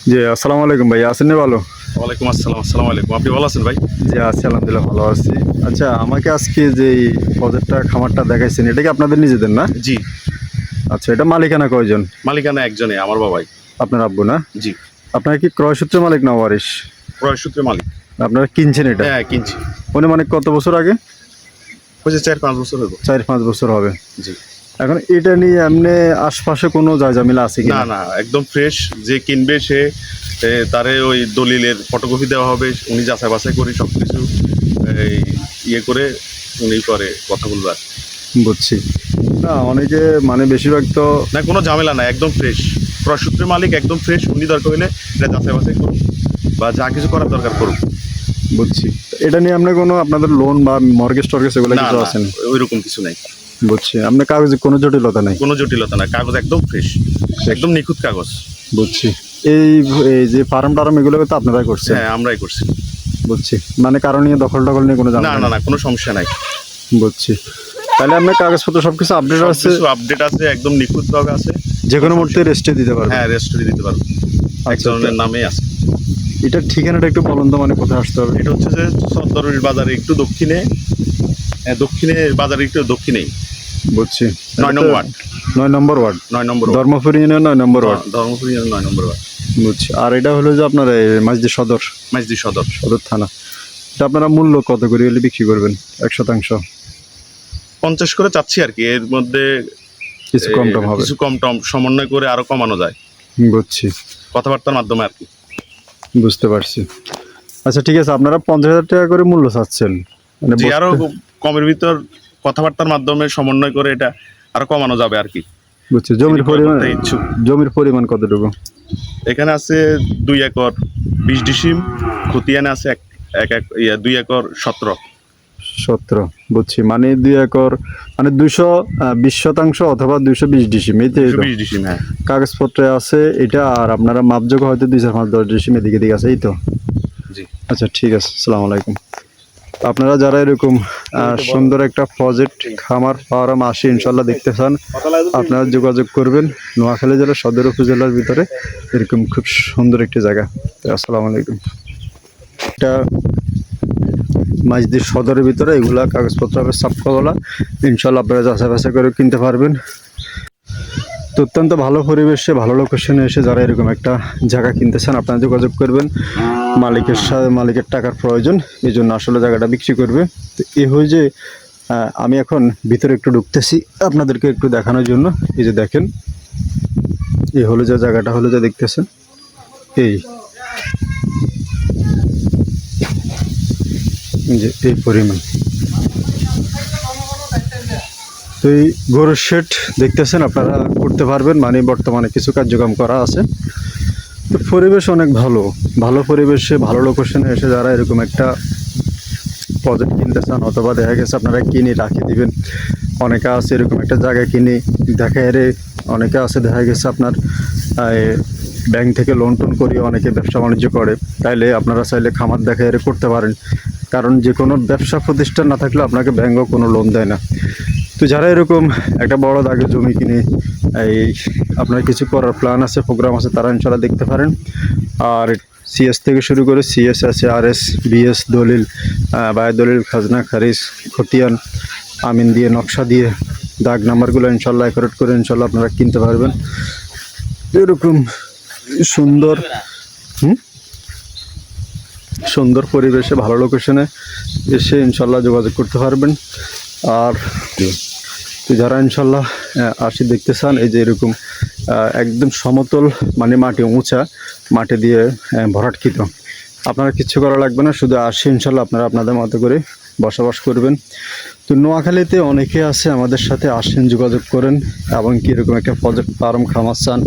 জি, আসসালামু আলাইকুম ভাই, আছেন নি ভালো? ওয়ালাইকুম আসসালাম। আসসালামু আলাইকুম। আপনি ভালো আছেন ভাই? জি, আছি আলহামদুলিল্লাহ ভালো আছি। আচ্ছা, আমাকে আজকে যে এই প্রজেক্টটা খামারটা দেখাইছেন, এটা কি আপনাদের নিজেদের না? জি, আচ্ছা, এটা মালিকানা কয়জন? মালিকানা একজনই, আমার বাবাই। আপনার আব্বু না? জি, আপনারা কি ক্রয়সূত্রে মালিক না ওয়ারিশ? ক্রয় সূত্রে মালিক। আপনারা কিনছেন এটা? হ্যাঁ, কিনছি। অনুমানিক কত বছর আগে? হয়েছে ৪-৫ বছর হইব। ৪-৫ বছর হবে। জি। এখন এটা নিয়ে এমনি আশপাশে কোনো জায়জামিলা আছে না, কিনা? না, একদম ফ্রেশ। যে কিনবে সে তারে ওই দলিলের ফটোকপি দেওয়া হবে। উনি যাচাই বাছাই করে সবকিছু এই ইয়ে করে উনি করে কথা বলবে আর। বুঝছি। না, অনেকে মানে বেশিরভাগ তো না, কোনো ঝামেলা নাই, একদম ফ্রেশ। ক্রয় সূত্রের মালিক একদম ফ্রেশ। উনি দরকার হইলে এটা যাচাই বাছাই করুন বা যা কিছু করার দরকার করুন। বুঝছি। এটা নিয়ে আপনি কোনো আপনাদের লোন বা মর্গেজ টর্গেজ এগুলো না, কিছু না, আছেন? ওইরকম কিছু নাই। বুঝছি। আপনার কাগজে কোনো জটিলতা নাই? কোনো জটিলতা নাই। কাগজ একদম ফ্রেশ, একদম নিখুঁত কাগজ। বুঝছি। এই এই যে ফার্ম টার্ম এগুলো তো আপনারাই করছেন? হ্যাঁ, আমরাই করছি। বুঝছি। মানে কারো নিয়ে দখল টখল নিয়ে কোনো না, ঝামেলা না, নেই? না, কোনো সমস্যা নাই। বুঝছি। তাহলে আপনার কাগজপত্র সবকিছু আপডেট আছে? সবকিছু আপডেট আছে, একদম নিখুঁতভাবে আছে। যে কোনো মুহূর্তে রেস্টে দিতে পারবেন? হ্যাঁ, রেজিস্ট্রি দিতে পারবো। আচ্ছা, একজনের নামেই আছে। এটার ঠিকানাটা একটু বলুন তো, মানে কোথায় আসতে হবে? এটা হচ্ছে যে সদরের বাজারে একটু দক্ষিণে, দক্ষিণে বাজারে একটু দক্ষিণেই। বুঝছি। ৯ নম্বর ওয়ার্ড। ৯ নম্বর ওয়ার্ড। ৯ নম্বর ওয়ার্ড। ধর্মপুর ইউনিয়ন ৯ নম্বর ওয়ার্ড। ধর্মপুর ইউনিয়ন ৯ নম্বর ওয়ার্ড। বুঝছি। আর এটা হলো যে আপনার এই মাঝদি সদর, মাইজদি সদর। সদর থানা। এটা আপনারা মূল্য কত করে হলে বিক্রি করবেন ১%? ৫০ করে চাচ্ছি আর কি। এর মধ্যে কিছু কম টম হবে? কিছু কম টম সমন্বয় করে আরো কমানো যায় বুঝছি। কথাবার্তার মাধ্যমে আর কি। বুঝতে পারছি। আচ্ছা, ঠিক আছে। আপনারা ৫০,০০০ টাকা করে মূল্য চাচ্ছেন, মানে যে আরো বস্তা- কমের ভিতর কথাবার্তার মাধ্যমে সমন্বয় করে এটা আরো কমানো যাবে আর কি। বুঝছি। জমির যদি পরিমাণ, করতে ইচ্ছুক। জমির পরিমাণ কতটুকু? এখানে আছে ২ একর ২০ ডিসিম, খতিয়ানে আছে ২ একর ১৭। ১৭। বুঝছি। মানে ২ একর, মানে ২২০% অথবা ২২০ ডিসিম, এই তো? ২২০ ডিসিম, হ্যাঁ। কাগজপত্রে আছে এটা, আর আপনারা মাপযোগ্য হয়তো ২-৪-৫-১০ ডিসিম এদিকে দিকে আছে, এই তো? জি। আচ্ছা, ঠিক আছে। আসসালামু আলাইকুম। আপনারা যারা এরকম সুন্দর একটা প্রজেক্ট খামার ফার্ম আসে ইনশাল্লাহ দেখতে চান, আপনারা যোগাযোগ করবেন। নোয়াখালী জেলার সদর উপজেলার ভিতরে এরকম খুব সুন্দর একটি জায়গা। তো আসসালামু আলাইকুম। এটা মাঝদির সদরের ভিতরে এগুলা কাগজপত্র হবে সাপকাওয়ালা। ইনশাল্লাহ আপনারা যাচাই বাছাই করে কিনতে পারবেন। তো অত্যন্ত ভালো পরিবেশে, ভালো লোকেশনে এসে যারা এরকম একটা জায়গা কিনতে চান, আপনারা যোগাযোগ করবেন। মালিকের সাথে, মালিকের টাকার প্রয়োজন, এই জন্য আসলে জায়গাটা বিক্রি করবে। তো এই হয় যে আমি এখন ভিতরে একটু ঢুকতেছি আপনাদেরকে একটু দেখানোর জন্য। এই যে দেখেন, এই হলো যে জায়গাটা হলো যে দেখতেছেন, এই যে এই পরিমাণ। তো এই গরুর শেড দেখতেছেন, আপনারা করতে পারবেন, মানে বর্তমানে কিছু কার্যক্রম করা আছে। তো পরিবেশ অনেক ভালো, ভালো পরিবেশে, ভালো লোকেশনে এসে যারা এরকম একটা প্রজেক্ট কিনতে চান, অথবা দেখা গেছে আপনারা কিনে রাখি দিবেন। অনেকে আছে এরকম একটা জায়গা কিনে দেখা এরে, অনেকে আছে দেখা গেছে আপনার ব্যাংক থেকে লোন টোন করিয়ে অনেকে ব্যবসা বাণিজ্য করে। তাইলে আপনারা চাইলে খামার দেখা এরে করতে পারেন, কারণ যে কোনো ব্যবসা প্রতিষ্ঠান না থাকলে আপনাকে ব্যাংকও কোনো লোন দেয় না। তো যারা এরকম একটা বড় দাগে জমি কিনে এই আপনার কিছু করার প্ল্যান আছে, প্রোগ্রাম আছে, তারা ইনশাল্লাহ দেখতে পারেন। আর সিএস থেকে শুরু করে সিএস আছে, আরএস, বিএস, দলিল, বায় দলিল, খাজনা, খারিজ, খতিয়ান, আমিন দিয়ে, নকশা দিয়ে, দাগ নাম্বারগুলো ইনশাল্লাহ অ্যাকুরেট করে ইনশাল্লাহ আপনারা কিনতে পারবেন। এরকম সুন্দর সুন্দর পরিবেশে, ভালো লোকেশনে এসে ইনশাল্লাহ যোগাযোগ করতে পারবেন। আর তো যারা ইনশাল্লাহ আসি দেখতে চান, এই যে এরকম একদম সমতল, মানে মাটি উঁচা, মাটি দিয়ে ভরাটকৃত, আপনারা কিচ্ছু করা লাগবে না, শুধু আসি ইনশাল্লাহ আপনারা আপনাদের মতো করে বসবাস করবেন। তো নোয়াখালীতে অনেকে আছে, আমাদের সাথে আসেন, যোগাযোগ করেন, এবং কি এরকম একটা প্রজেক্ট ফার্ম খামার চান,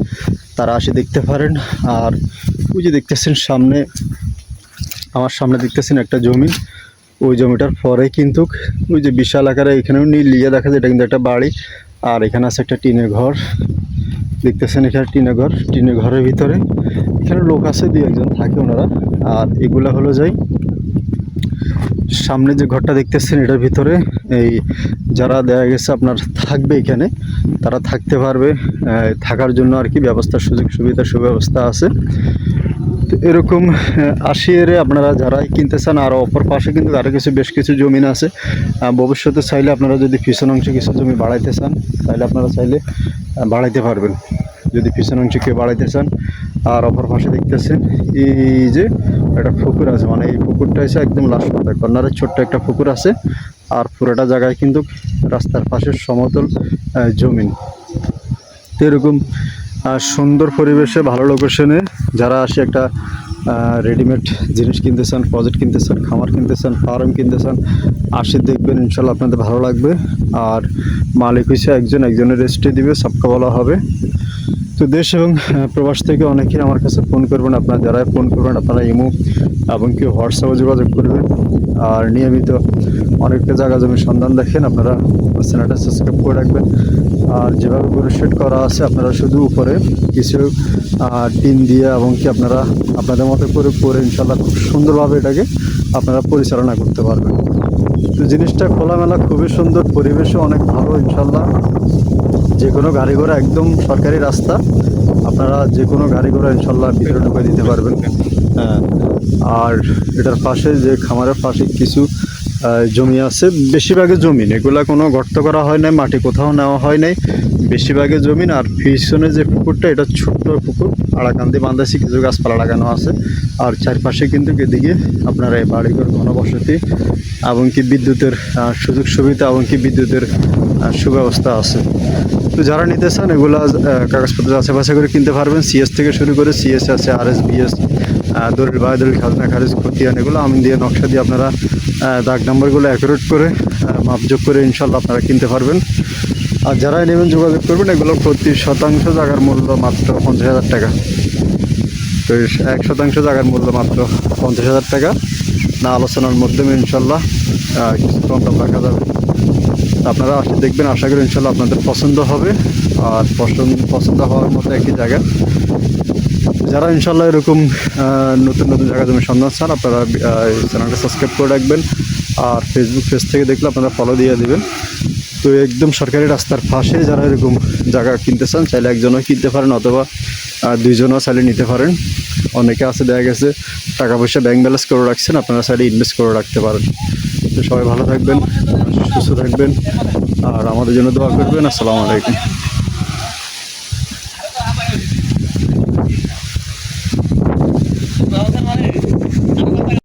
তারা আসি দেখতে পারেন। আর ওই যে দেখতেছেন সামনে, আমার সামনে দেখতেছেন একটা জমি, ওই জমিটার পরে কিন্তু ওই যে বিশাল আকারে এখানেও নীল লিয়ে দেখা যায়, এটা কিন্তু একটা বাড়ি। আর এখানে আছে একটা টিনের ঘর, দেখতেছেন এখানে টিনের ঘর, টিনের ঘরের ভিতরে এখানে লোক আছে, ২-১ জন থাকে ওনারা। আর এগুলা হলো যাই সামনে যে ঘরটা দেখতেছেন, এটার ভিতরে এই যারা দেখা গেছে আপনার থাকবে এখানে, তারা থাকতে পারবে। থাকার জন্য আর কি ব্যবস্থা, সুযোগ সুবিধা, সুব্যবস্থা আছে। তো এরকম 80 এর আপনারা যারাই কিনতে চান, আর অপর পাশে কিন্তু আরও কিছু বেশ কিছু জমিন আছে। ভবিষ্যতে চাইলে আপনারা যদি পিছন অংশে কিছু জমি বাড়াইতে চান, তাহলে আপনারা চাইলে বাড়াইতে পারবেন, যদি পিছন অংশে কেউ বাড়াইতে চান। আর অপর পাশে দেখতেছেন এই যে একটা পুকুর আছে, মানে এই পুকুরটা এসে একদম লাস্ট কর্নারে ছোট্ট একটা পুকুর আছে। আর পুরোটা জায়গায় কিন্তু রাস্তার পাশে সমতল জমিন। তো এরকম সুন্দর পরিবেশে ভালো লোকেশনে যারা আসে একটা রেডিমেড জিনিস কিনতে চান, প্রজেক্ট কিনতে চান, খামার কিনতে চান, ফার্ম কিনতে চান, আসে দেখবেন, ইনশাল্লাহ আপনাদের ভালো লাগবে। আর মালিক হয়েছে একজনের রেজিস্ট্রি দিবে, সবকা বলা হবে। তো দেশ এবং প্রবাস থেকে অনেকেই আমার কাছে ফোন করবেন। আপনারা যারা ফোন করবেন আপনারা ইমো এবং কি হোয়াটসঅ্যাপে যোগাযোগ করবেন। আর নিয়মিত অনেকটা জায়গা জমির সন্ধান দেখেন, আপনারা চ্যানেলটা সাবস্ক্রাইব করে রাখবেন। আর যেভাবে গরু শেড করা আছে, আপনারা শুধু উপরে কিছু টিন দিয়ে এবং কি আপনারা আপনাদের মতো করে ইনশাল্লাহ খুব সুন্দরভাবে এটাকে আপনারা পরিচালনা করতে পারবেন। তো জিনিসটা খোলামেলা, খুবই সুন্দর, পরিবেশও অনেক ভালো ইনশাল্লাহ। যে কোনো গাড়ি ঘোড়া, একদম সরকারি রাস্তা, আপনারা যে কোনো গাড়ি ঘোড়া ইনশাল্লাহ ভিতরে ঢুকে দিতে পারবেন। হ্যাঁ, আর এটার পাশে যে খামারের পাশে কিছু জমি আছে, বেশিরভাগই জমিন, এগুলা কোনো গর্ত করা হয় নাই, মাটি কোথাও নেওয়া হয় নাই, বেশিরভাগই জমিন। আর পিছনে যে পুকুরটা, এটা ছোট্ট পুকুর, আড়াকান্দি বান্ধাইছি, কিছু গাছপালা লাগানো আছে। আর চারপাশে কিন্তু এদিকে আপনার এই বাড়িঘর, ঘনবসতি এবং কি বিদ্যুতের সুযোগ সুবিধা এবং কি বিদ্যুতের সুব্যবস্থা আছে। তো যারা নিতে চান এগুলা কাগজপত্র আশেপাশে করে কিনতে পারবেন। সিএস থেকে শুরু করে সিএস আছে, RS, BS, দলিল বায়ু দলিল, খাজনা খারিজ, খতিয়ান, এগুলো আমি দিয়ে নকশা দিয়ে আপনারা দাগ নাম্বারগুলো অ্যাকুরেট করে মাপযোগ করে ইনশাল্লাহ আপনারা কিনতে পারবেন। আর যারাই নেবেন যোগাযোগ করবেন। এগুলো প্রতি শতাংশ জায়গার মূল্য মাত্র 50,000 টাকা। তো 1% জায়গার মূল্য মাত্র 50,000 টাকা। না আলোচনার মাধ্যমে ইনশাল্লাহ কিছু কম দাম রাখা যাবে। আপনারা আসে দেখবেন, আশা করি ইনশাল্লাহ আপনাদের পছন্দ হবে। আর পছন্দ হওয়ার মতো একটি জায়গা। যারা ইনশাল্লাহ এরকম নতুন নতুন জায়গা জমি সন্ধান চান, আপনারা চ্যানেলটা সাবস্ক্রাইব করে রাখবেন। আর ফেসবুক পেজ থেকে দেখলে আপনারা ফলো দিয়ে দেবেন। তো একদম সরকারি রাস্তার পাশে যারা এরকম জায়গা কিনতে চান, চাইলে একজনও কিনতে পারেন, অথবা দুইজনও চাইলে নিতে পারেন। অনেকে আছে দেখা গেছে টাকা পয়সা ব্যাংক ব্যালেন্স করে রাখছেন, আপনারা চাইলে ইনভেস্ট করে রাখতে পারেন। তো সবাই ভালো থাকবেন, সুস্থ থাকবেন, আর আমাদের জন্য দোয়া করবেন। আসসালামু আলাইকুম।